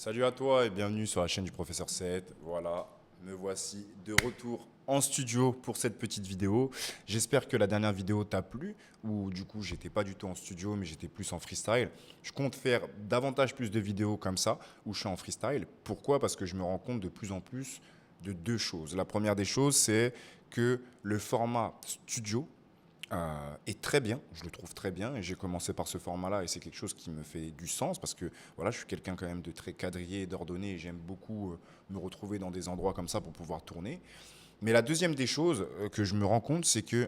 Salut à toi et bienvenue sur la chaîne du professeur 7. Voilà, me voici de retour en studio pour cette petite vidéo. J'espère que la dernière vidéo t'a plu, ou du coup j'étais pas du tout en studio mais j'étais plus en freestyle. Je compte faire davantage plus de vidéos comme ça où je suis en freestyle. Pourquoi? Parce que je me rends compte de plus en plus de deux choses. La première des choses, c'est que le format studio est très bien, je le trouve très bien et j'ai commencé par ce format-là et c'est quelque chose qui me fait du sens parce que voilà, je suis quelqu'un quand même de très quadrillé, d'ordonné et j'aime beaucoup me retrouver dans des endroits comme ça pour pouvoir tourner. Mais la deuxième des choses que je me rends compte, c'est que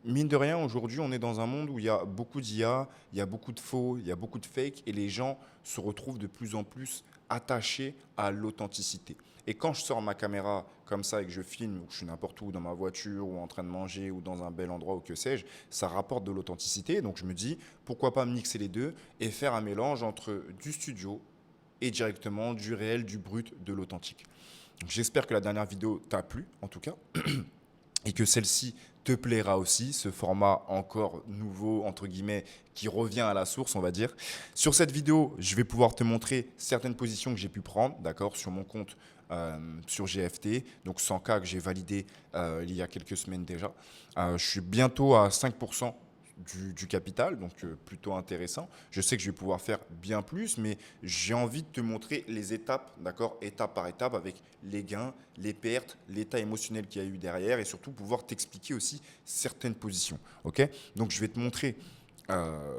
mine de rien, aujourd'hui, on est dans un monde où il y a beaucoup d'IA, il y a beaucoup de faux, il y a beaucoup de fake, et les gens se retrouvent de plus en plus attachés à l'authenticité. Et quand je sors ma caméra comme ça et que je filme, ou que je suis n'importe où, dans ma voiture, ou en train de manger, ou dans un bel endroit, ou que sais-je, ça rapporte de l'authenticité. Donc je me dis, pourquoi pas mixer les deux et faire un mélange entre du studio et directement du réel, du brut, de l'authentique. J'espère que la dernière vidéo t'a plu, en tout cas et que celle-ci te plaira aussi, ce format encore nouveau, entre guillemets, qui revient à la source, on va dire. Sur cette vidéo, je vais pouvoir te montrer certaines positions que j'ai pu prendre, d'accord, sur mon compte sur GFT, donc 100K que j'ai validé il y a quelques semaines déjà. Je suis bientôt à 5% du capital, donc plutôt intéressant. Je sais que je vais pouvoir faire bien plus, mais j'ai envie de te montrer les étapes, d'accord, étape par étape, avec les gains, les pertes, l'état émotionnel qu'il y a eu derrière, et surtout pouvoir t'expliquer aussi certaines positions, ok. Donc je vais te montrer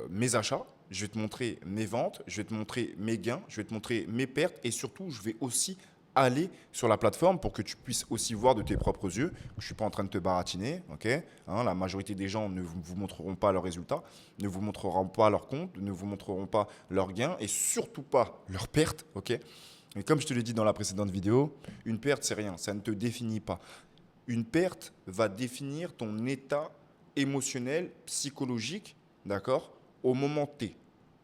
mes achats, je vais te montrer mes ventes, je vais te montrer mes gains, je vais te montrer mes pertes, et surtout je vais aussi aller sur la plateforme pour que tu puisses aussi voir de tes propres yeux. Je ne suis pas en train de te baratiner, ok, hein, la majorité des gens ne vous montreront pas leurs résultats, ne vous montreront pas leurs comptes, ne vous montreront pas leurs gains et surtout pas leurs pertes, ok. Mais comme je te l'ai dit dans la précédente vidéo, une perte, c'est rien, ça ne te définit pas. Une perte va définir ton état émotionnel, psychologique, d'accord, au moment T.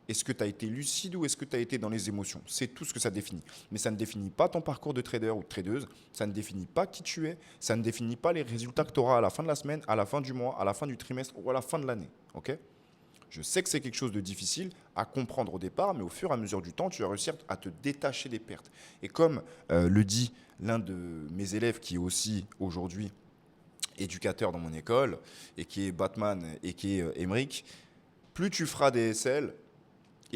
Est-ce que tu as été lucide ou est-ce que tu as été dans les émotions? C'est tout ce que ça définit. Mais ça ne définit pas ton parcours de trader ou de tradeuse, ça ne définit pas qui tu es, ça ne définit pas les résultats que tu auras à la fin de la semaine, à la fin du mois, à la fin du trimestre ou à la fin de l'année. Ok? Je sais que c'est quelque chose de difficile à comprendre au départ, mais au fur et à mesure du temps, tu vas réussir à te détacher des pertes. Et comme le dit l'un de mes élèves qui est aussi aujourd'hui éducateur dans mon école et qui est Batman et qui est Emric, plus tu feras des SL,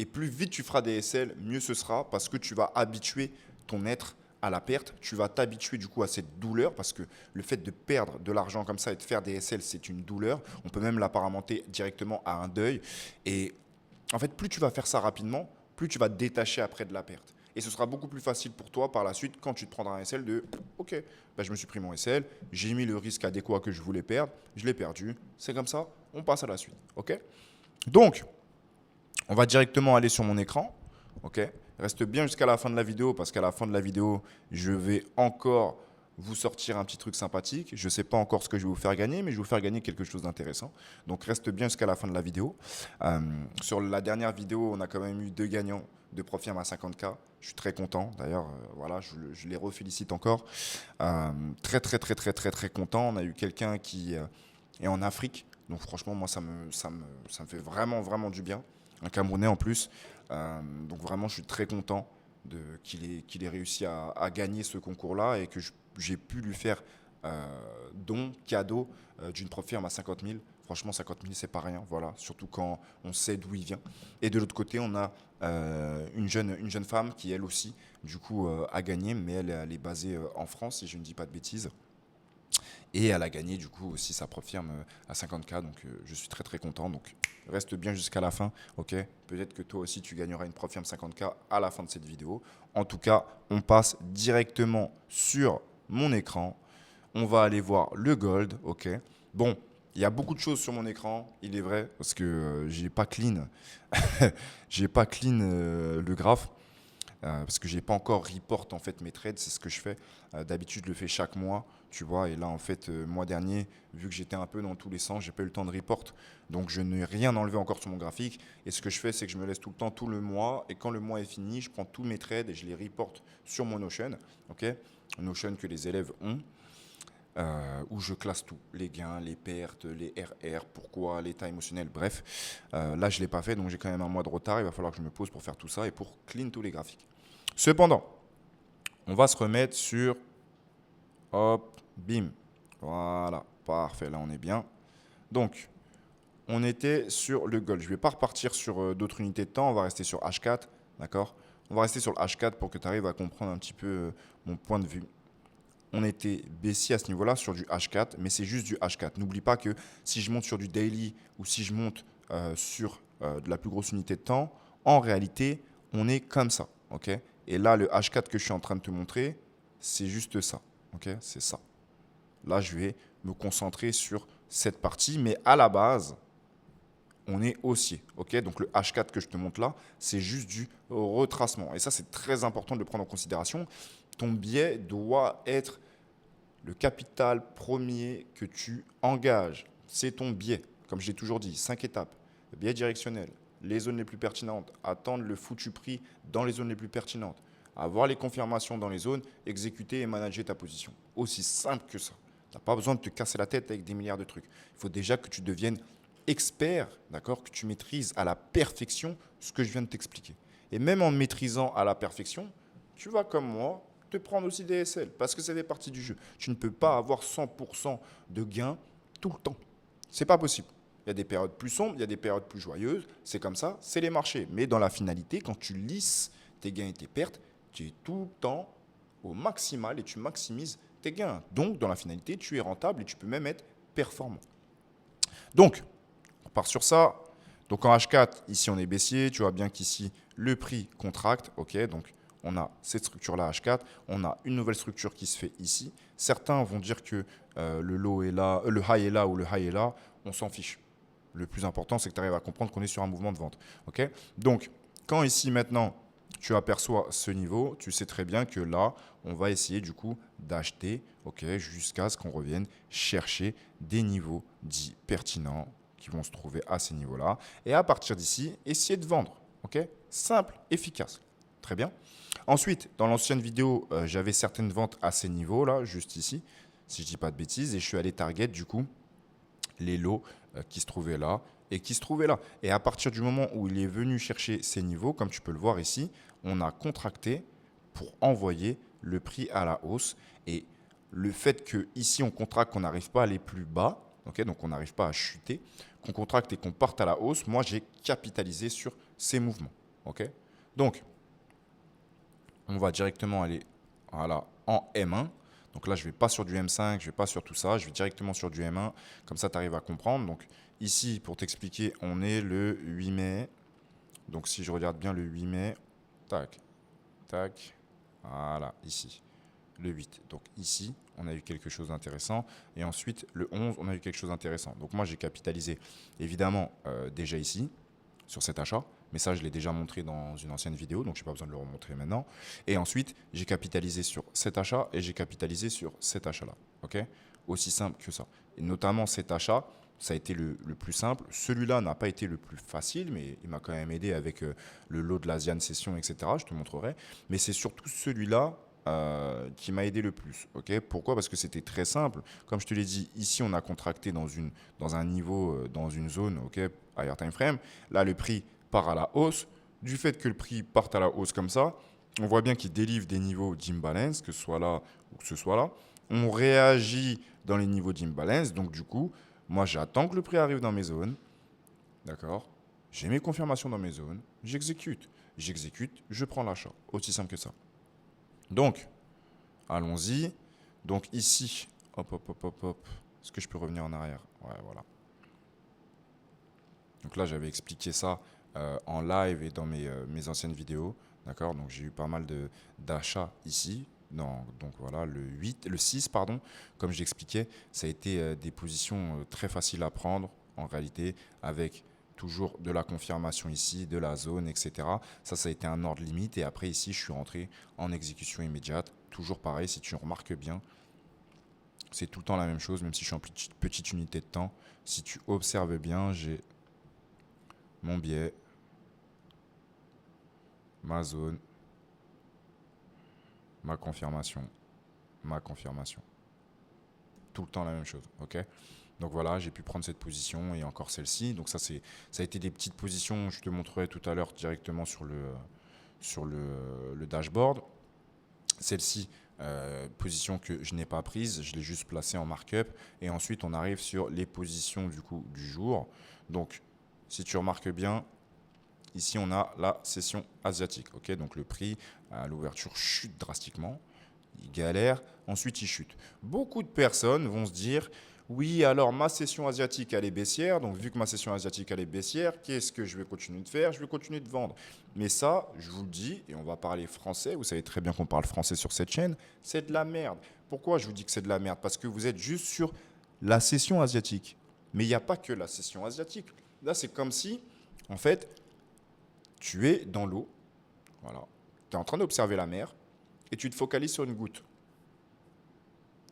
et plus vite tu feras des SL, mieux ce sera parce que tu vas habituer ton être à la perte. Tu vas t'habituer du coup à cette douleur parce que le fait de perdre de l'argent comme ça et de faire des SL, c'est une douleur. On peut même l'apparenter directement à un deuil. Et en fait, plus tu vas faire ça rapidement, plus tu vas te détacher après de la perte. Et ce sera beaucoup plus facile pour toi par la suite quand tu te prendras un SL de OK, ben je me suis pris mon SL, j'ai mis le risque adéquat que je voulais perdre, je l'ai perdu. C'est comme ça, on passe à la suite. OK? Donc, on va directement aller sur mon écran. Ok. Reste bien jusqu'à la fin de la vidéo parce qu'à la fin de la vidéo, je vais encore vous sortir un petit truc sympathique. Je ne sais pas encore ce que je vais vous faire gagner, mais je vais vous faire gagner quelque chose d'intéressant. Donc reste bien jusqu'à la fin de la vidéo. Sur la dernière vidéo, on a quand même eu deux gagnants de Profirme à 50K. Je suis très content. D'ailleurs, voilà, je les refélicite encore. Très, très, très, très, très, très content. On a eu quelqu'un qui est en Afrique. Donc franchement, moi, ça me fait vraiment, vraiment du bien. Un Camerounais en plus. Donc vraiment, je suis très content qu'il ait réussi à gagner ce concours-là et que j'ai pu lui faire don, cadeau d'une Profirme à 50 000. Franchement, 50 000, c'est pas rien, voilà, surtout quand on sait d'où il vient. Et de l'autre côté, on a une jeune femme qui, elle aussi, du coup, a gagné, mais elle est basée en France, si je ne dis pas de bêtises. Et elle a gagné du coup aussi sa Profirme à 50K, donc je suis très très content. Donc reste bien jusqu'à la fin, ok. Peut-être que toi aussi tu gagneras une Profirme 50K à la fin de cette vidéo. En tout cas, on passe directement sur mon écran. On va aller voir le gold, ok. Bon, il y a beaucoup de choses sur mon écran, il est vrai, parce que j'ai pas clean, j'ai pas clean le graphe. Parce que j'ai pas encore report en fait mes trades, c'est ce que je fais. D'habitude, je le fais chaque mois, tu vois. Et là, en fait, mois dernier, vu que j'étais un peu dans tous les sens, j'ai pas eu le temps de report. Donc, je n'ai rien enlevé encore sur mon graphique. Et ce que je fais, c'est que je me laisse tout le temps, tout le mois. Et quand le mois est fini, je prends tous mes trades et je les reporte sur mon Notion, ok. Notion que les élèves ont. Où je classe tout, les gains, les pertes, les RR, pourquoi, l'état émotionnel, bref. Là, je ne l'ai pas fait, donc j'ai quand même un mois de retard. Il va falloir que je me pose pour faire tout ça et pour clean tous les graphiques. Cependant, on va se remettre sur, hop, bim. Voilà, parfait, là on est bien. Donc, on était sur le gold. Je ne vais pas repartir sur d'autres unités de temps, on va rester sur H4, d'accord? On va rester sur le H4 pour que tu arrives à comprendre un petit peu mon point de vue. On était baissier à ce niveau-là sur du H4, mais c'est juste du H4. N'oublie pas que si je monte sur du daily ou si je monte sur de la plus grosse unité de temps, en réalité, on est comme ça, ok? Et là, le H4 que je suis en train de te montrer, c'est juste ça, ok? C'est ça. Là, je vais me concentrer sur cette partie, mais à la base, on est haussier, ok? Donc le H4 que je te montre là, c'est juste du retracement. Et ça, c'est très important de le prendre en considération. Ton biais doit être le capital premier que tu engages. C'est ton biais. Comme je l'ai toujours dit, 5 étapes. Le biais directionnel, les zones les plus pertinentes, attendre le foutu prix dans les zones les plus pertinentes, avoir les confirmations dans les zones, exécuter et manager ta position. Aussi simple que ça. Tu n'as pas besoin de te casser la tête avec des milliards de trucs. Il faut déjà que tu deviennes expert, d'accord, que tu maîtrises à la perfection ce que je viens de t'expliquer. Et même en maîtrisant à la perfection, tu vas comme moi te prendre aussi des SL parce que ça fait partie du jeu. Tu ne peux pas avoir 100% de gains tout le temps. C'est pas possible. Il y a des périodes plus sombres, il y a des périodes plus joyeuses. C'est comme ça, c'est les marchés. Mais dans la finalité, quand tu lisses tes gains et tes pertes, tu es tout le temps au maximal et tu maximises tes gains. Donc, dans la finalité, tu es rentable et tu peux même être performant. Donc, on part sur ça. Donc en H4, ici on est baissier. Tu vois bien qu'ici, le prix contracte. Ok, donc on a cette structure-là H4. On a une nouvelle structure qui se fait ici. Certains vont dire que le low est là, le high est là ou le high est là. On s'en fiche. Le plus important, c'est que tu arrives à comprendre qu'on est sur un mouvement de vente. Ok, donc quand ici maintenant tu aperçois ce niveau, tu sais très bien que là, on va essayer du coup d'acheter, ok, jusqu'à ce qu'on revienne chercher des niveaux dits pertinents qui vont se trouver à ces niveaux-là. Et à partir d'ici, essayer de vendre. Ok, simple, efficace. Très bien. Ensuite, dans l'ancienne vidéo, j'avais certaines ventes à ces niveaux-là, juste ici, si je ne dis pas de bêtises, et je suis allé target du coup les lots qui se trouvaient là et qui se trouvaient là. Et à partir du moment où il est venu chercher ces niveaux, comme tu peux le voir ici, on a contracté pour envoyer le prix à la hausse. Et le fait que ici on contracte, qu'on n'arrive pas à aller plus bas, okay, donc on n'arrive pas à chuter, qu'on contracte et qu'on parte à la hausse, moi j'ai capitalisé sur ces mouvements. Okay, donc on va directement aller voilà, en M1. Donc là, je ne vais pas sur du M5, je ne vais pas sur tout ça, je vais directement sur du M1. Comme ça, tu arrives à comprendre. Donc ici, pour t'expliquer, on est le 8 mai. Donc si je regarde bien le 8 mai, tac, tac, voilà, ici, le 8. Donc ici, on a eu quelque chose d'intéressant. Et ensuite, le 11, on a eu quelque chose d'intéressant. Donc moi, j'ai capitalisé, évidemment, déjà ici, sur cet achat. Mais ça, je l'ai déjà montré dans une ancienne vidéo, donc je n'ai pas besoin de le remontrer maintenant. Et ensuite, j'ai capitalisé sur cet achat et j'ai capitalisé sur cet achat-là. Okay, aussi simple que ça. Et notamment cet achat, ça a été le plus simple. Celui-là n'a pas été le plus facile, mais il m'a quand même aidé avec le lot de l'Asian Session, etc. Je te montrerai. Mais c'est surtout celui-là qui m'a aidé le plus. Okay, pourquoi? Parce que c'était très simple. Comme je te l'ai dit, ici, on a contracté dans un niveau, dans une zone, okay, higher time frame. Là, le prix part à la hausse. Du fait que le prix parte à la hausse comme ça, on voit bien qu'il délivre des niveaux d'imbalance, que ce soit là ou que ce soit là. On réagit dans les niveaux d'imbalance. Donc, du coup, moi, j'attends que le prix arrive dans mes zones. D'accord? J'ai mes confirmations dans mes zones. J'exécute. J'exécute, je prends l'achat. Aussi simple que ça. Donc, allons-y. Donc, ici, hop, hop, hop, hop, hop. Est-ce que je peux revenir en arrière? Ouais, voilà. Donc là, j'avais expliqué ça en live et dans mes anciennes vidéos. D'accord? Donc j'ai eu pas mal d'achats ici. Non, donc voilà, le 6, pardon, comme j'expliquais, ça a été des positions très faciles à prendre en réalité, avec toujours de la confirmation ici, de la zone, etc. Ça a été un ordre limite. Et après, ici, je suis rentré en exécution immédiate. Toujours pareil, si tu remarques bien, c'est tout le temps la même chose, même si je suis en petite unité de temps. Si tu observes bien, j'ai mon biais, ma zone, ma confirmation. Tout le temps la même chose, ok? Donc voilà, j'ai pu prendre cette position et encore celle-ci. Donc ça a été des petites positions, je te montrerai tout à l'heure directement sur le dashboard. Celle-ci, position que je n'ai pas prise, je l'ai juste placée en markup. Et ensuite, on arrive sur les positions du jour. Donc, si tu remarques bien, ici, on a la session asiatique. Okay, donc, le prix à l'ouverture chute drastiquement. Il galère. Ensuite, il chute. Beaucoup de personnes vont se dire, oui, alors ma session asiatique, elle est baissière. Donc, vu que ma session asiatique, elle est baissière, qu'est-ce que je vais continuer de faire? Je vais continuer de vendre. Mais ça, je vous le dis, et on va parler français. Vous savez très bien qu'on parle français sur cette chaîne. C'est de la merde. Pourquoi je vous dis que c'est de la merde? Parce que vous êtes juste sur la session asiatique. Mais il n'y a pas que la session asiatique. Là, c'est comme si, en fait, tu es dans l'eau. Voilà. Tu es en train d'observer la mer et tu te focalises sur une goutte.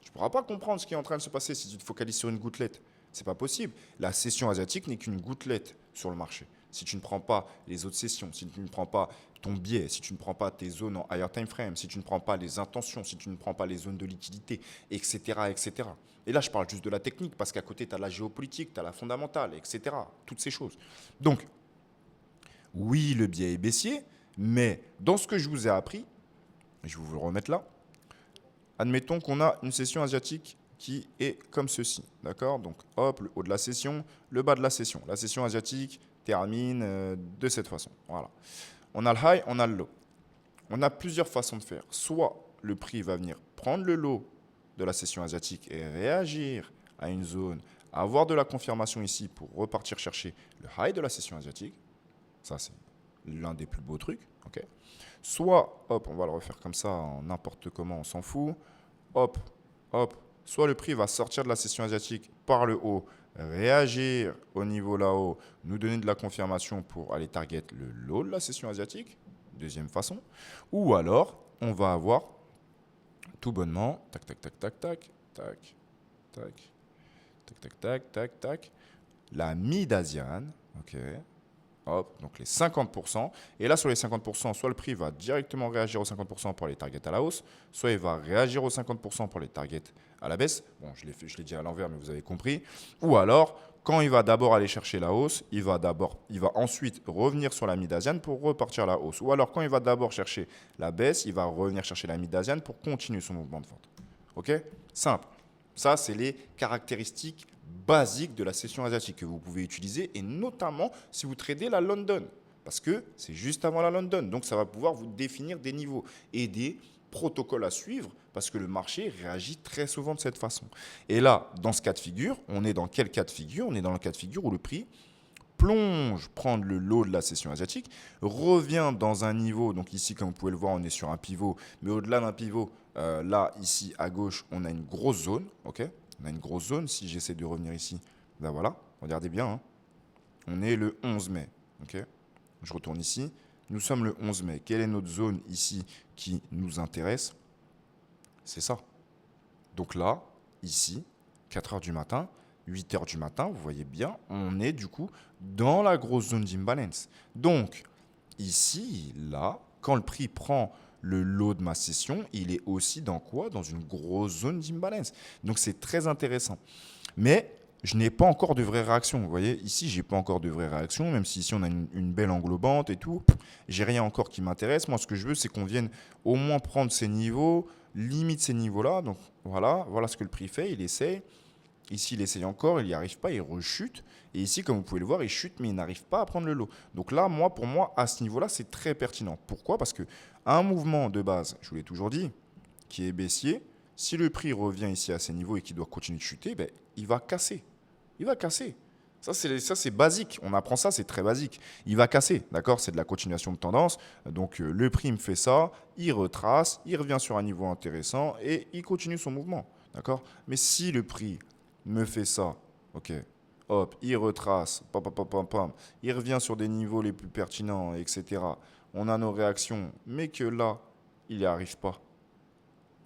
Tu ne pourras pas comprendre ce qui est en train de se passer si tu te focalises sur une gouttelette. Ce n'est pas possible. La session asiatique n'est qu'une gouttelette sur le marché. Si tu ne prends pas les autres sessions, si tu ne prends pas ton biais, si tu ne prends pas tes zones en higher time frame, si tu ne prends pas les intentions, si tu ne prends pas les zones de liquidité, etc., etc. Et là, je parle juste de la technique parce qu'à côté, tu as la géopolitique, tu as la fondamentale, etc. Toutes ces choses. Donc, oui, le biais est baissier, mais dans ce que je vous ai appris, je vais vous le remettre là, admettons qu'on a une session asiatique qui est comme ceci, d'accord? Donc, hop, le haut de la session, le bas de la session. La session asiatique termine de cette façon. Voilà. On a le high, on a le low. On a plusieurs façons de faire. Soit le prix va venir prendre le low de la session asiatique et réagir à une zone, avoir de la confirmation ici pour repartir chercher le high de la session asiatique. Ça, c'est l'un des plus beaux trucs. Okay. Soit, hop, on va le refaire comme ça, n'importe comment, on s'en fout. Hop, hop. Soit le prix va sortir de la session asiatique par le haut, réagir au niveau là-haut, nous donner de la confirmation pour aller target le low de la session asiatique. Deuxième façon. Ou alors, on va avoir tout bonnement, tac, tac, tac, tac, tac, tac, tac, tac, tac, tac, tac, tac, la mid-asiane, ok. Hop, donc les 50%. Et là, sur les 50%, soit le prix va directement réagir aux 50% pour les targets à la hausse, soit il va réagir aux 50% pour les targets à la baisse. Bon, je l'ai dit à l'envers, mais vous avez compris. Ou alors, quand il va d'abord aller chercher la hausse, il va ensuite revenir sur la mid-asiane pour repartir à la hausse. Ou alors, quand il va d'abord chercher la baisse, il va revenir chercher la mid-asiane pour continuer son mouvement de vente. OK? Simple. Ça, c'est les caractéristiques basiques de la session asiatique que vous pouvez utiliser, et notamment si vous tradez la London, parce que c'est juste avant la London. Donc, ça va pouvoir vous définir des niveaux et des protocoles à suivre, parce que le marché réagit très souvent de cette façon. Et là, dans ce cas de figure, on est dans quel cas de figure? On est dans le cas de figure où le prix plonge, prendre le low de la session asiatique, revient dans un niveau, donc ici comme vous pouvez le voir on est sur un pivot, mais au-delà d'un pivot, là ici à gauche on a une grosse zone, ok, on a une grosse zone, si j'essaie de revenir ici, ben voilà, regardez bien, hein. On est le 11 mai, ok, je retourne ici, nous sommes le 11 mai, quelle est notre zone ici qui nous intéresse? C'est ça, donc là, ici, 4 heures du matin, 8 heures du matin, vous voyez bien, on est du coup dans la grosse zone d'imbalance. Donc, ici, là, quand le prix prend le lot de ma session, il est aussi dans quoi? Dans une grosse zone d'imbalance. Donc, c'est très intéressant. Mais je n'ai pas encore de vraie réaction. Vous voyez, ici, je n'ai pas encore de vraie réaction, même si ici, on a une belle englobante et tout. J'ai rien encore qui m'intéresse. Moi, ce que je veux, c'est qu'on vienne au moins prendre ces niveaux, limite ces niveaux-là. Donc, voilà ce que le prix fait. Il essaie. Ici, il essaye encore, il n'y arrive pas, il rechute. Et ici, comme vous pouvez le voir, il chute, mais il n'arrive pas à prendre le lot. Donc là, pour moi, à ce niveau-là, c'est très pertinent. Pourquoi? Parce qu'un mouvement de base, je vous l'ai toujours dit, qui est baissier, si le prix revient ici à ces niveaux et qu'il doit continuer de chuter, ben, il va casser. Il va casser. Ça, c'est basique. On apprend ça, c'est très basique. Il va casser, d'accord? C'est de la continuation de tendance. Donc, le prix me fait ça, il retrace, il revient sur un niveau intéressant et il continue son mouvement, d'accord? Mais si le prix me fait ça, ok, hop, il retrace, pam, pam, pam, pam, pam, il revient sur des niveaux les plus pertinents, etc. On a nos réactions, mais que là, il n'y arrive pas.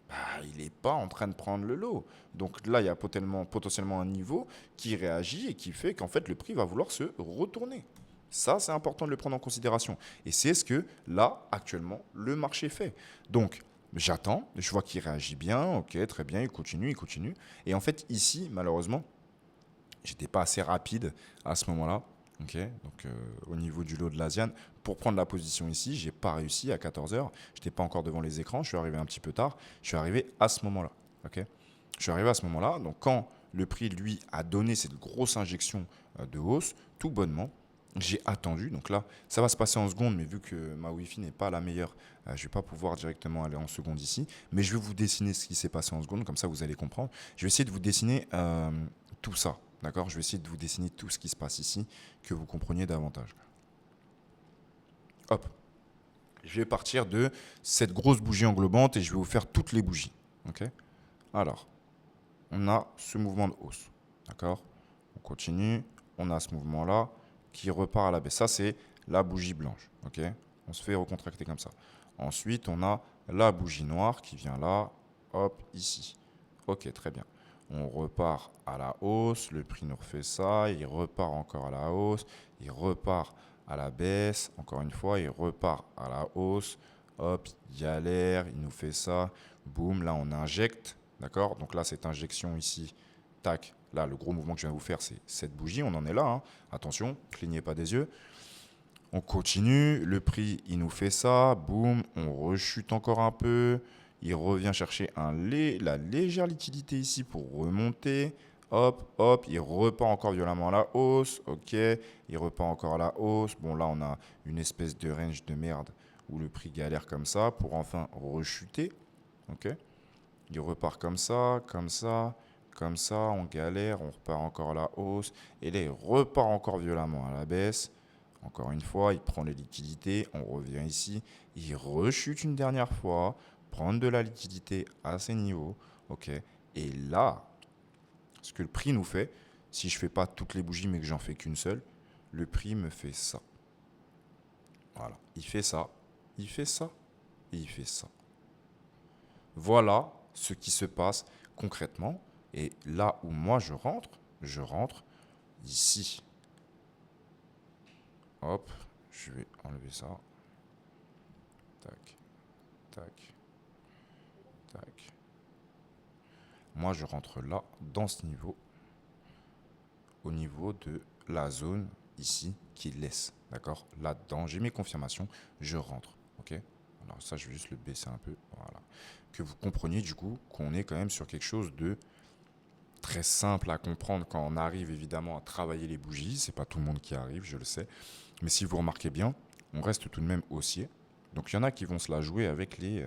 Bah, il n'est pas en train de prendre le lot. Donc là, il y a potentiellement un niveau qui réagit et qui fait qu'en fait, le prix va vouloir se retourner. Ça, c'est important de le prendre en considération. Et c'est ce que, là, actuellement, le marché fait. Donc, j'attends, je vois qu'il réagit bien, ok, très bien, il continue. Et en fait, ici, malheureusement, j'étais pas assez rapide à ce moment-là Ok, donc au niveau du lot de l'Asian, pour prendre la position ici, j'ai pas réussi à 14 heures. Je n'étais pas encore devant les écrans, je suis arrivé un petit peu tard. Je suis arrivé à ce moment-là. Ok, je suis arrivé à ce moment-là. Donc quand le prix, lui, a donné cette grosse injection de hausse, tout bonnement, j'ai attendu. Donc là, ça va se passer en secondes, mais vu que ma Wi-Fi n'est pas la meilleure, je ne vais pas pouvoir directement aller en secondes ici. Mais je vais vous dessiner ce qui s'est passé en secondes, comme ça vous allez comprendre. Je vais essayer de vous dessiner tout ça. D'accord? Je vais essayer de vous dessiner tout ce qui se passe ici, que vous compreniez davantage. Hop. Je vais partir de cette grosse bougie englobante et je vais vous faire toutes les bougies. Ok? Alors, on a ce mouvement de hausse. D'accord? On continue. On a ce mouvement-là qui repart à la baisse. Ça, c'est la bougie blanche. Ok? On se fait recontracter comme ça. Ensuite, on a la bougie noire qui vient là. Hop, ici. Ok, très bien. On repart à la hausse, le prix nous refait ça, il repart encore à la hausse, il repart à la baisse, encore une fois, il repart à la hausse, hop, il galère, il nous fait ça, boum, là on injecte, d'accord? Donc là, cette injection ici, tac, là, le gros mouvement que je viens de vous faire, c'est cette bougie, on en est là, hein. Attention, clignez pas des yeux. On continue, le prix, il nous fait ça, boum, on rechute encore un peu, il revient chercher la légère liquidité ici pour remonter, hop, hop, il repart encore violemment à la hausse, ok, il repart encore à la hausse, bon là on a une espèce de range de merde où le prix galère comme ça pour enfin rechuter, ok, il repart comme ça, on galère, on repart encore à la hausse, et là il repart encore violemment à la baisse. Encore une fois, il prend les liquidités, on revient ici, il rechute une dernière fois, prendre de la liquidité à ces niveaux, ok. Et là, ce que le prix nous fait, si je ne fais pas toutes les bougies mais que j'en fais qu'une seule, le prix me fait ça. Voilà, il fait ça, il fait ça, et il fait ça. Voilà ce qui se passe concrètement. Et là où moi je rentre ici. Hop, je vais enlever ça. Tac, tac, tac. Moi, je rentre là, dans ce niveau, au niveau de la zone ici qui laisse. D'accord? Là-dedans, j'ai mes confirmations, je rentre. Ok? Alors ça, je vais juste le baisser un peu. Voilà. Que vous compreniez du coup qu'on est quand même sur quelque chose de très simple à comprendre quand on arrive évidemment à travailler les bougies. C'est pas tout le monde qui arrive, je le sais. Mais si vous remarquez bien, on reste tout de même haussier. Donc il y en a qui vont se la jouer avec les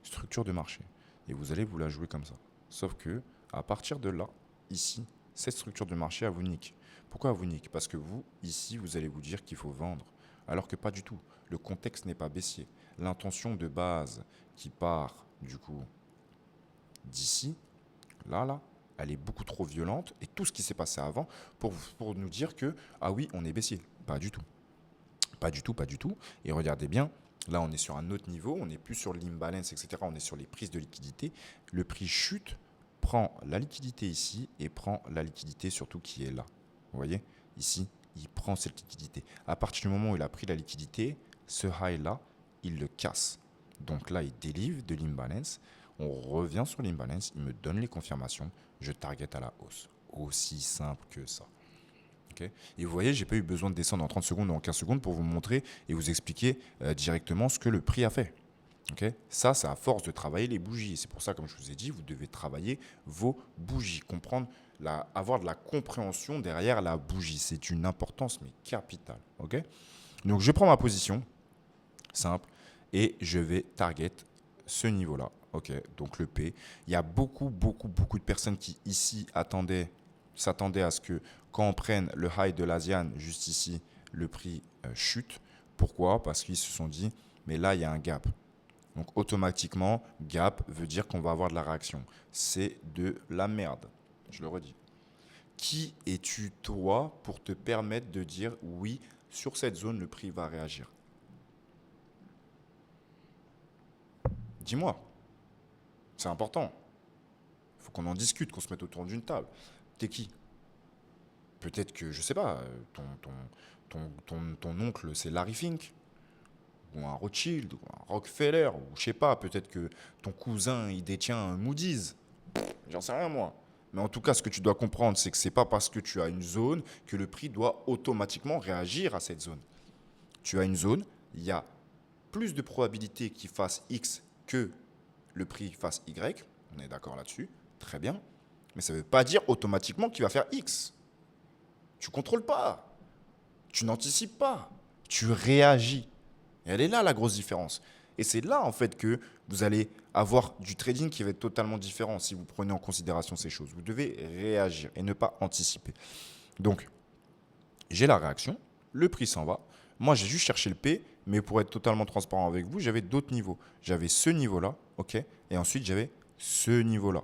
structures de marché. Et vous allez vous la jouer comme ça. Sauf que à partir de là, ici, cette structure de marché, elle vous nique. Pourquoi elle vous nique? Parce que vous, ici, vous allez vous dire qu'il faut vendre. Alors que pas du tout. Le contexte n'est pas baissier. L'intention de base qui part, du coup, d'ici, là, elle est beaucoup trop violente. Et tout ce qui s'est passé avant pour nous dire que, ah oui, on est baissier. Pas du tout. Pas du tout, pas du tout. Et regardez bien, là on est sur un autre niveau, on n'est plus sur l'imbalance, etc. On est sur les prises de liquidité. Le prix chute, prend la liquidité ici et prend la liquidité surtout qui est là. Vous voyez? Ici, il prend cette liquidité. À partir du moment où il a pris la liquidité, ce high-là, il le casse. Donc là, il délivre de l'imbalance. On revient sur l'imbalance, il me donne les confirmations, je target à la hausse. Aussi simple que ça. Okay. Et vous voyez, j'ai pas eu besoin de descendre en 30 secondes ou en 15 secondes pour vous montrer et vous expliquer directement ce que le prix a fait. Okay. Ça, c'est à force de travailler les bougies. C'est pour ça, comme je vous ai dit, vous devez travailler vos bougies, comprendre, avoir de la compréhension derrière la bougie. C'est une importance mais capitale. Okay. Donc, je prends ma position, simple, et je vais target ce niveau-là. Ok, donc le P. Il y a beaucoup de personnes qui ici s'attendaient à ce que quand on prenne le high de l'Asian, juste ici, le prix chute. Pourquoi? Parce qu'ils se sont dit, mais là, il y a un gap. Donc automatiquement, gap veut dire qu'on va avoir de la réaction. C'est de la merde. Je le redis. Qui es-tu, toi, pour te permettre de dire, oui, sur cette zone, le prix va réagir? Dis-moi. C'est important. Il faut qu'on en discute, qu'on se mette autour d'une table. T'es qui? Peut-être que, je sais pas, ton oncle, c'est Larry Fink, ou un Rothschild, ou un Rockefeller, ou je sais pas, peut-être que ton cousin, il détient un Moody's. J'en sais rien, moi. Mais en tout cas, ce que tu dois comprendre, c'est que ce n'est pas parce que tu as une zone que le prix doit automatiquement réagir à cette zone. Tu as une zone, il y a plus de probabilité qu'il fasse X que le prix fasse Y. On est d'accord là-dessus. Très bien. Mais ça ne veut pas dire automatiquement qu'il va faire X. Tu ne contrôles pas. Tu n'anticipes pas. Tu réagis. Et elle est là la grosse différence. Et c'est là en fait que vous allez avoir du trading qui va être totalement différent si vous prenez en considération ces choses. Vous devez réagir et ne pas anticiper. Donc, j'ai la réaction, le prix s'en va. Moi, j'ai juste cherché le P, mais pour être totalement transparent avec vous, j'avais d'autres niveaux. J'avais ce niveau-là, ok, et ensuite j'avais ce niveau-là,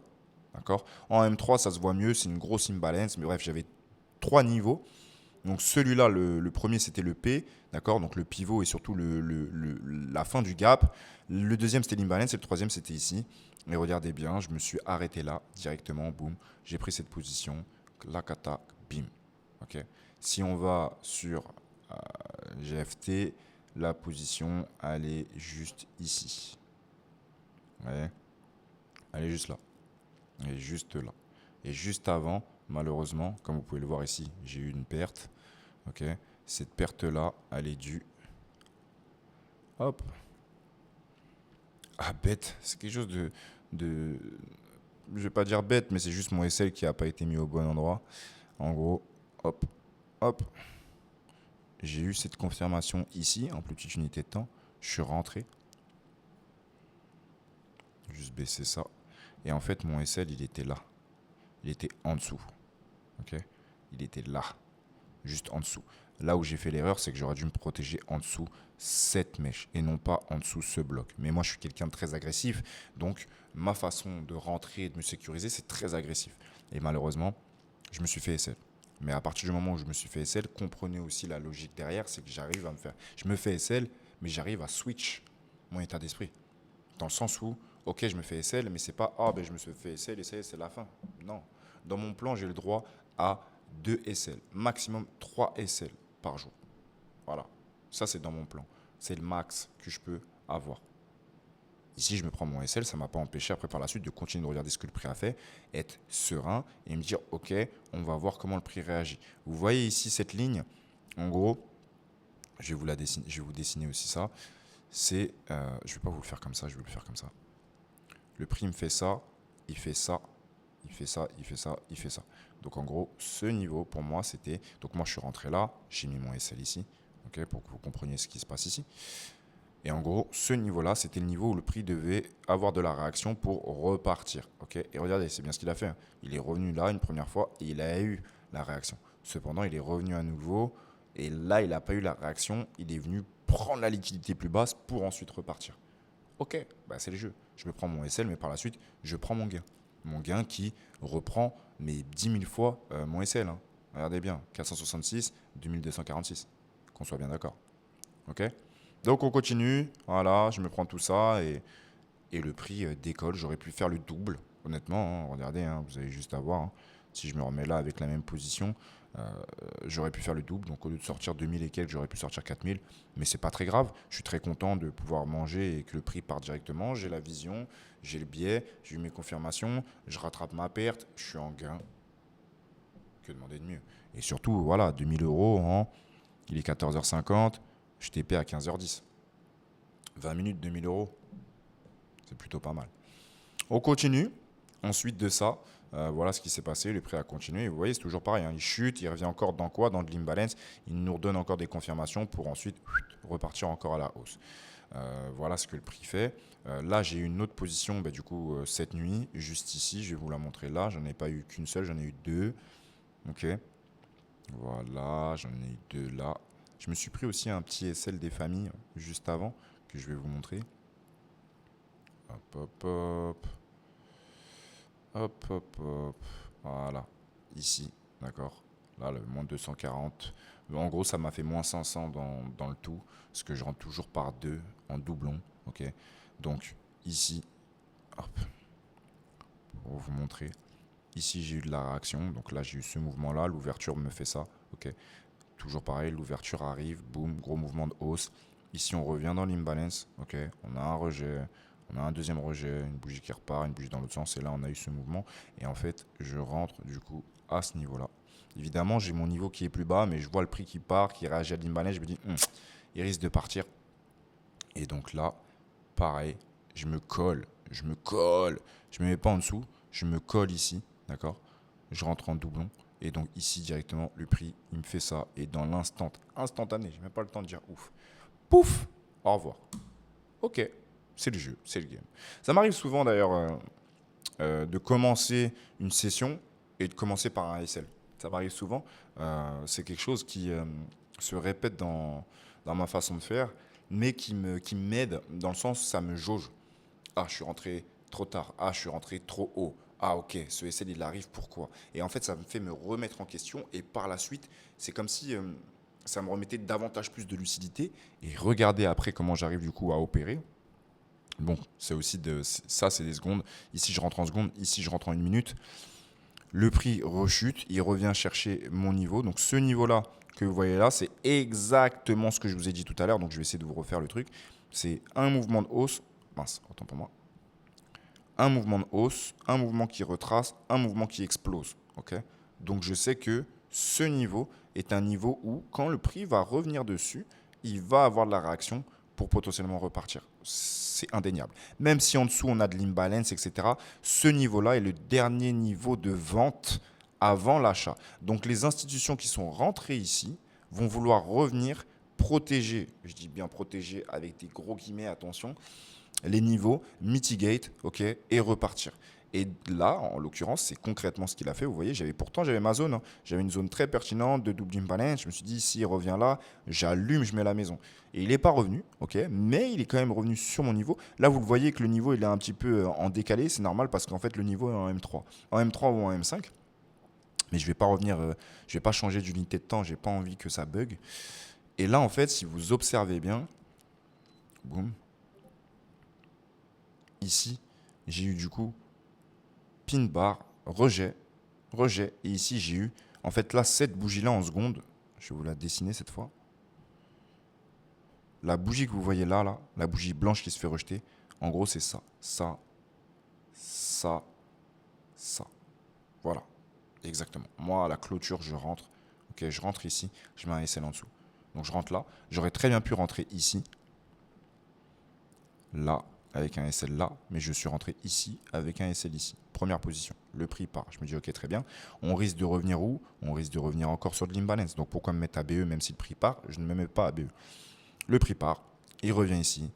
d'accord. En M3, ça se voit mieux, c'est une grosse imbalance, mais bref, j'avais 3 niveaux. Donc celui-là, le premier, c'était le P, d'accord, donc le pivot et surtout la fin du gap. Le deuxième, c'était l'imbalance et le troisième, c'était ici. Mais regardez bien, je me suis arrêté là, directement, boum, j'ai pris cette position, clac, bim, ok. Si on va sur GFT, la position, elle est juste ici. Ouais. Elle est juste là. Elle est juste là. Et juste avant, malheureusement, comme vous pouvez le voir ici, j'ai eu une perte. Ok. Cette perte-là, elle est due. Hop. Ah, bête. C'est quelque chose de. Je vais pas dire bête, mais c'est juste mon SL qui n'a pas été mis au bon endroit. En gros, hop, hop. J'ai eu cette confirmation ici, en petite unité de temps. Je suis rentré. Juste baisser ça. Et en fait, mon SL, il était là. Il était en dessous. Ok. Il était là. Juste en dessous. Là où j'ai fait l'erreur, c'est que j'aurais dû me protéger en dessous cette mèche et non pas en dessous ce bloc. Mais moi, je suis quelqu'un de très agressif. Donc, ma façon de rentrer et de me sécuriser, c'est très agressif. Et malheureusement, je me suis fait SL. Mais à partir du moment où je me suis fait SL, comprenez aussi la logique derrière, c'est que j'arrive à me faire. Je me fais SL, mais j'arrive à switch mon état d'esprit. Dans le sens où, ok, je me fais SL, mais c'est pas, ah ben je me suis fait SL et ça y est, c'est la fin. Non. Dans mon plan, j'ai le droit à 2 SL, maximum 3 SL par jour. Voilà. Ça, c'est dans mon plan. C'est le max que je peux avoir. Ici, je me prends mon SL, ça ne m'a pas empêché après par la suite de continuer de regarder ce que le prix a fait, être serein et me dire, ok, on va voir comment le prix réagit. Vous voyez ici cette ligne, en gros, je vais vous dessiner aussi ça. C'est, je ne vais pas vous le faire comme ça, je vais le faire comme ça. Le prix me fait ça, il fait ça, il fait ça, il fait ça, il fait ça. Donc en gros, ce niveau pour moi c'était. Donc moi je suis rentré là, j'ai mis mon SL ici, ok, pour que vous compreniez ce qui se passe ici. Et en gros, ce niveau-là, c'était le niveau où le prix devait avoir de la réaction pour repartir. Ok. Et regardez, c'est bien ce qu'il a fait. Il est revenu là une première fois et il a eu la réaction. Cependant, il est revenu à nouveau et là, il n'a pas eu la réaction. Il est venu prendre la liquidité plus basse pour ensuite repartir. Ok, bah c'est le jeu. Je me prends mon SL, mais par la suite, je prends mon gain. Mon gain qui reprend mes 10 000 fois mon SL. Hein. Regardez bien, 466, 2246. Qu'on soit bien d'accord. Ok. Donc on continue, voilà, je me prends tout ça et le prix décolle. J'aurais pu faire le double, honnêtement. Hein, regardez, hein, vous avez juste à voir. Hein. Si je me remets là avec la même position, j'aurais pu faire le double. Donc au lieu de sortir 2000 et quelques, j'aurais pu sortir 4000. Mais c'est pas très grave. Je suis très content de pouvoir manger et que le prix parte directement. J'ai la vision, j'ai le biais, j'ai eu mes confirmations, je rattrape ma perte, je suis en gain. Que demander de mieux? Et surtout, voilà, 2000 euros, hein, il est 14h50. Je TP à 15h10. 20 minutes, 2000 euros. C'est plutôt pas mal. On continue. Ensuite de ça, voilà ce qui s'est passé. Le prix a continué. Et vous voyez, c'est toujours pareil. Hein. Il chute, il revient encore dans quoi? Dans de l'imbalance. Il nous redonne encore des confirmations pour ensuite repartir encore à la hausse. Voilà ce que le prix fait. Là, j'ai eu une autre position du coup cette nuit, juste ici. Je vais vous la montrer là. J'en ai pas eu qu'une seule, j'en ai eu deux. Ok. Voilà, j'en ai eu deux là. Je me suis pris aussi un petit SL des familles juste avant que je vais vous montrer. Hop, hop, hop. Hop, hop, hop. Voilà. Ici, d'accord. Là, le moins 240. En gros, ça m'a fait moins 500 dans le tout. Parce que je rentre toujours par deux en doublon. Ok. Donc, ici, hop. Pour vous montrer. Ici, j'ai eu de la réaction. Donc là, j'ai eu ce mouvement-là. L'ouverture me fait ça. Ok. Toujours pareil, l'ouverture arrive, boum, gros mouvement de hausse. Ici, on revient dans l'imbalance, ok. On a un rejet, On a un deuxième rejet, une bougie qui repart, une bougie dans l'autre sens. Et là, on a eu ce mouvement. Et en fait, je rentre du coup à ce niveau-là. Évidemment, j'ai mon niveau qui est plus bas, mais je vois le prix qui part, qui réagit à l'imbalance. Je me dis, il risque de partir. Et donc là, pareil, je me colle. Je me mets pas en dessous, je me colle ici, d'accord? Je rentre en doublon. Et donc ici, directement, le prix, il me fait ça. Et dans instantané, j'ai même pas le temps de dire ouf. Pouf, au revoir. Ok, c'est le jeu, c'est le game. Ça m'arrive souvent d'ailleurs de commencer une session et de commencer par un SL. Ça m'arrive souvent. C'est quelque chose qui se répète dans ma façon de faire, mais qui m'aide dans le sens où ça me jauge. Ah, je suis rentré trop tard. Ah, je suis rentré trop haut. Ah, ok, ce SL, il arrive, pourquoi? Et en fait, ça me fait me remettre en question. Et par la suite, c'est comme si ça me remettait davantage plus de lucidité. Et regarder après comment j'arrive du coup à opérer. Bon, c'est aussi ça, c'est des secondes. Ici, je rentre en secondes. Ici, je rentre en une minute. Le prix rechute. Il revient chercher mon niveau. Donc, ce niveau-là que vous voyez là, c'est exactement ce que je vous ai dit tout à l'heure. Donc, je vais essayer de vous refaire le truc. C'est un mouvement de hausse. Mince, autant pour moi. Un mouvement de hausse, un mouvement qui retrace, un mouvement qui explose. Okay, donc je sais que ce niveau est un niveau où, quand le prix va revenir dessus, il va avoir de la réaction pour potentiellement repartir. C'est indéniable. Même si en dessous on a de l'imbalance, etc., ce niveau-là est le dernier niveau de vente avant l'achat. Donc les institutions qui sont rentrées ici vont vouloir revenir protéger, je dis bien protéger avec des gros guillemets, attention, les niveaux, mitigate, ok, et repartir. Et là, en l'occurrence, c'est concrètement ce qu'il a fait. Vous voyez, pourtant j'avais ma zone. Hein. J'avais une zone très pertinente de double imbalance. Je me suis dit, s'il revient là, j'allume, je mets la maison. Et il n'est pas revenu, ok, mais il est quand même revenu sur mon niveau. Là, vous le voyez que le niveau, il est un petit peu en décalé. C'est normal parce qu'en fait, le niveau est en M3. En M3 ou en M5. Mais je ne vais pas revenir, je vais pas changer d'unité de temps. J'ai pas envie que ça bug. Et là, en fait, si vous observez bien, boum, ici, j'ai eu du coup pin bar, rejet, rejet. Et ici, j'ai eu, en fait, là, cette bougie-là en seconde. Je vais vous la dessiner cette fois. La bougie que vous voyez là, la bougie blanche qui se fait rejeter, en gros, c'est ça, ça, ça, ça. Voilà, exactement. Moi, à la clôture, je rentre. Ok, je rentre ici, je mets un SL en dessous. Donc, je rentre là. J'aurais très bien pu rentrer ici, là, avec un SL là, mais je suis rentré ici avec un SL ici. Première position, le prix part. Je me dis ok, très bien. On risque de revenir où? On risque de revenir encore sur de l'imbalance. Donc pourquoi me mettre à BE même si le prix part? Je ne me mets pas à BE. Le prix part, il revient ici,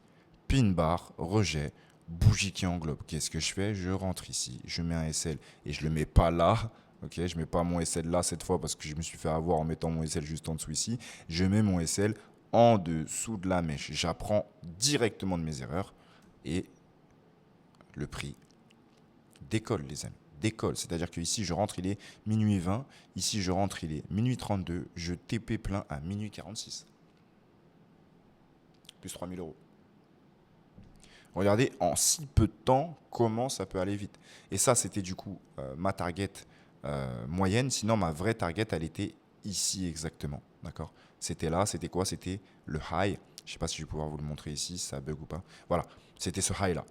pin bar, rejet, bougie qui englobe. Qu'est-ce que je fais? Je rentre ici, je mets un SL et je le mets pas là. Ok, je mets pas mon SL là cette fois parce que je me suis fait avoir en mettant mon SL juste en dessous ici. Je mets mon SL en dessous de la mèche. J'apprends directement de mes erreurs. Et le prix décolle, les amis. Décolle. C'est-à-dire que ici, je rentre, il est minuit 20. Ici, je rentre, il est minuit 32. Je TP plein à minuit 46. Plus 3 000 euros. Regardez en si peu de temps comment ça peut aller vite. Et ça, c'était du coup ma target moyenne. Sinon, ma vraie target, elle était ici exactement. D'accord? C'était là, c'était quoi? C'était le high. Je ne sais pas si je vais pouvoir vous le montrer ici, si ça bug ou pas. Voilà, c'était ce high-là.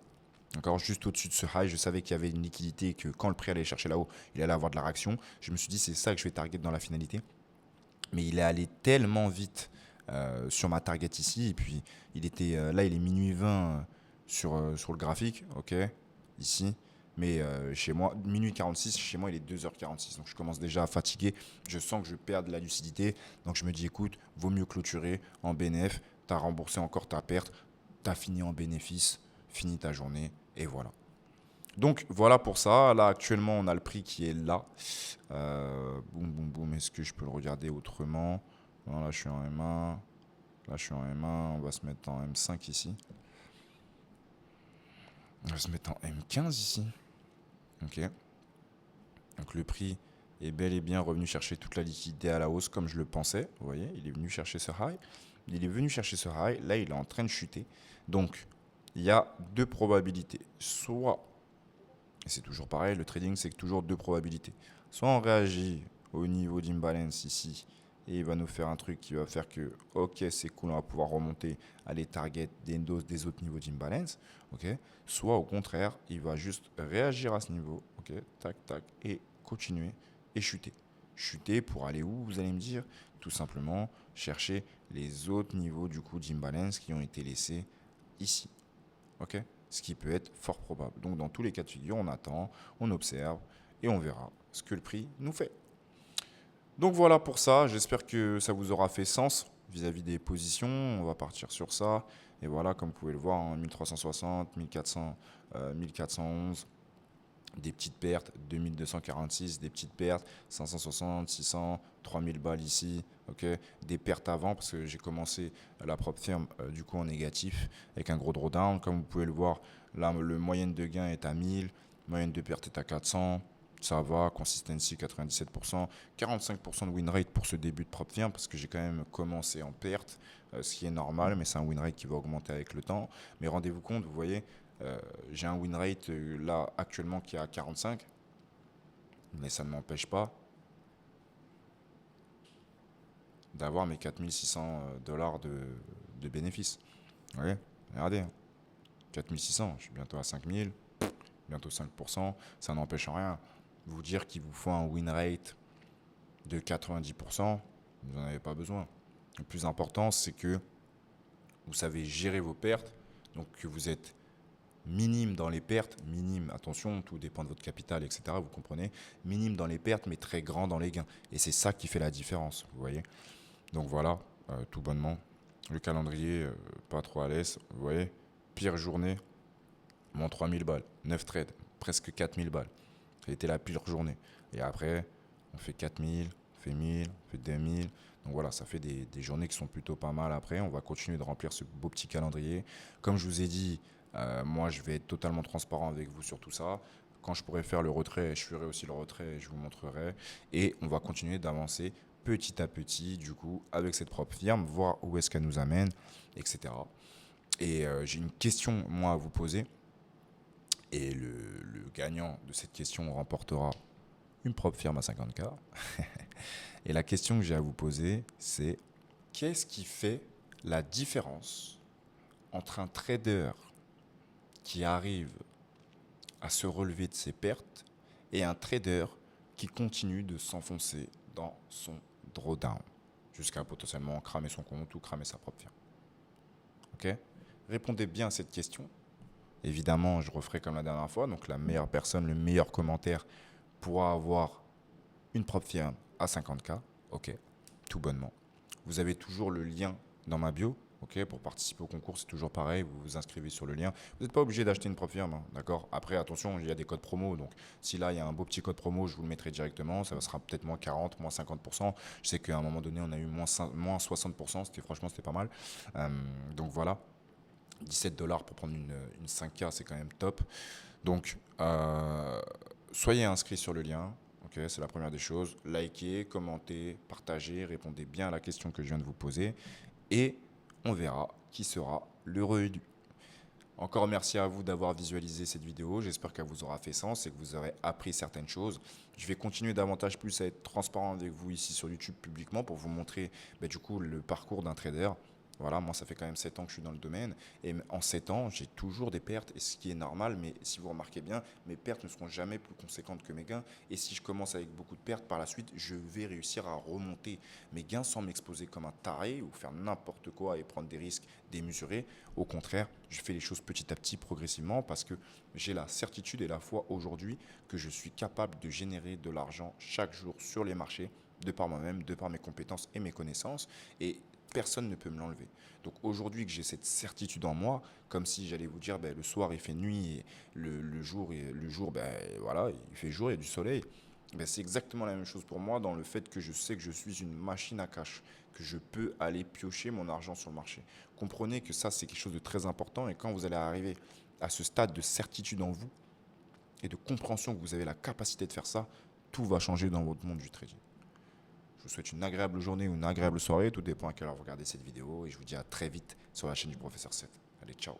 D'accord, juste au-dessus de ce high, je savais qu'il y avait une liquidité et que quand le prix allait chercher là-haut, il allait avoir de la réaction. Je me suis dit, c'est ça que je vais target dans la finalité. Mais il est allé tellement vite sur ma target ici. Et puis, il était là, il est minuit 20 sur le graphique. Ok, ici. Mais chez moi, minuit 46, chez moi, il est 2h46. Donc, je commence déjà à fatiguer. Je sens que je perds de la lucidité. Donc, je me dis, écoute, vaut mieux clôturer en bénéf. Tu as remboursé encore ta perte. Tu as fini en bénéfice. Finis ta journée. Et voilà. Donc voilà pour ça. Là actuellement on a le prix qui est là. Boum boum boum. Est-ce que je peux le regarder autrement? Non, là je suis en M1. Là je suis en M1. On va se mettre en M5 ici. On va se mettre en M15 ici. Ok. Donc le prix est bel et bien revenu chercher toute la liquidité à la hausse comme je le pensais. Vous voyez, il est venu chercher ce high. Il est venu chercher ce high. Là il est en train de chuter. Donc il y a deux probabilités. Soit, et c'est toujours pareil, le trading c'est toujours deux probabilités. Soit on réagit au niveau d'imbalance ici et il va nous faire un truc qui va faire que, ok, c'est cool, on va pouvoir remonter à les targets des autres niveaux d'imbalance, ok. Soit au contraire, il va juste réagir à ce niveau, ok, tac, tac, et continuer et chuter. Chuter pour aller où, vous allez me dire? Tout simplement chercher les autres niveaux du coup d'imbalance qui ont été laissés ici, ok. Ce qui peut être fort probable. Donc dans tous les cas de figure, on attend, on observe et on verra ce que le prix nous fait. Donc voilà pour ça, j'espère que ça vous aura fait sens vis-à-vis des positions. On va partir sur ça. Et voilà, comme vous pouvez le voir, en 1360, 1400, 1411, des petites pertes, 2246, des petites pertes, 560, 600, 3000 balles ici, ok, des pertes avant parce que j'ai commencé la propre firme du coup en négatif avec un gros drawdown. Comme vous pouvez le voir, là le moyenne de gain est à 1000, moyenne de perte est à 400. Ça va, consistency 97%, 45% de win rate pour ce début de propre firme parce que j'ai quand même commencé en perte, ce qui est normal, mais c'est un win rate qui va augmenter avec le temps. Mais rendez-vous compte, vous voyez, j'ai un win rate là actuellement qui est à 45, mais ça ne m'empêche pas d'avoir mes 4600 dollars de bénéfices. Vous voyez, regardez, 4600, je suis bientôt à 5000, bientôt 5%, ça n'empêche en rien. Vous dire qu'il vous faut un win rate de 90%, vous n'en avez pas besoin. Le plus important, c'est que vous savez gérer vos pertes, donc que vous êtes minime dans les pertes, minime, attention, tout dépend de votre capital, etc. Vous comprenez, minime dans les pertes, mais très grand dans les gains. Et c'est ça qui fait la différence, vous voyez. Donc voilà, tout bonnement. Le calendrier, pas trop à l'aise, vous voyez. Pire journée, moins 3000 balles, 9 trades, presque 4000 balles. Ça a été la pire journée. Et après, on fait 4000, on fait 1000, on fait 2000. Donc voilà, ça fait des journées qui sont plutôt pas mal après. On va continuer de remplir ce beau petit calendrier. Comme je vous ai dit, moi, je vais être totalement transparent avec vous sur tout ça. Quand je pourrai faire le retrait, je ferai aussi le retrait et je vous montrerai. Et on va continuer d'avancer petit à petit, du coup, avec cette propre firme, voir où est-ce qu'elle nous amène, etc. Et j'ai une question, moi, à vous poser. Et le gagnant de cette question remportera une propre firme à 50K. Et la question que j'ai à vous poser, c'est qu'est-ce qui fait la différence entre un trader qui arrive à se relever de ses pertes et un trader qui continue de s'enfoncer dans son drawdown jusqu'à potentiellement cramer son compte ou cramer sa propre firme. Ok? Répondez bien à cette question. Évidemment, je referai comme la dernière fois. Donc, la meilleure personne, le meilleur commentaire pourra avoir une propre firme à 50K. Ok, tout bonnement. Vous avez toujours le lien dans ma bio. Ok, pour participer au concours, c'est toujours pareil. Vous vous inscrivez sur le lien. Vous n'êtes pas obligé d'acheter une propre firme. Hein, d'accord. Après, attention, il y a des codes promo. Donc, si là, il y a un beau petit code promo, je vous le mettrai directement. Ça sera peut-être moins 40, moins 50%. Je sais qu'à un moment donné, on a eu moins 60%. Franchement, c'était pas mal. Donc, voilà. 17 dollars pour prendre une 5K, c'est quand même top. Donc, soyez inscrits sur le lien. Okay, c'est la première des choses. Likez, commentez, partagez, répondez bien à la question que je viens de vous poser. Et on verra qui sera l'heureux élu. Encore merci à vous d'avoir visualisé cette vidéo. J'espère qu'elle vous aura fait sens et que vous aurez appris certaines choses. Je vais continuer davantage plus à être transparent avec vous ici sur YouTube publiquement pour vous montrer du coup le parcours d'un trader. Voilà, moi ça fait quand même 7 ans que je suis dans le domaine et en 7 ans j'ai toujours des pertes et ce qui est normal, mais si vous remarquez bien, mes pertes ne seront jamais plus conséquentes que mes gains et si je commence avec beaucoup de pertes par la suite, je vais réussir à remonter mes gains sans m'exposer comme un taré ou faire n'importe quoi et prendre des risques démesurés. Au contraire, je fais les choses petit à petit, progressivement parce que j'ai la certitude et la foi aujourd'hui que je suis capable de générer de l'argent chaque jour sur les marchés de par moi-même, de par mes compétences et mes connaissances et personne ne peut me l'enlever. Donc aujourd'hui que j'ai cette certitude en moi, comme si j'allais vous dire le soir il fait nuit et le jour voilà, il fait jour, il y a du soleil. C'est exactement la même chose pour moi dans le fait que je sais que je suis une machine à cash, que je peux aller piocher mon argent sur le marché. Comprenez que ça c'est quelque chose de très important et quand vous allez arriver à ce stade de certitude en vous et de compréhension que vous avez la capacité de faire ça, tout va changer dans votre monde du trading. Je vous souhaite une agréable journée ou une agréable soirée, tout dépend à quelle heure vous regardez cette vidéo et je vous dis à très vite sur la chaîne du Professeur 7. Allez, ciao.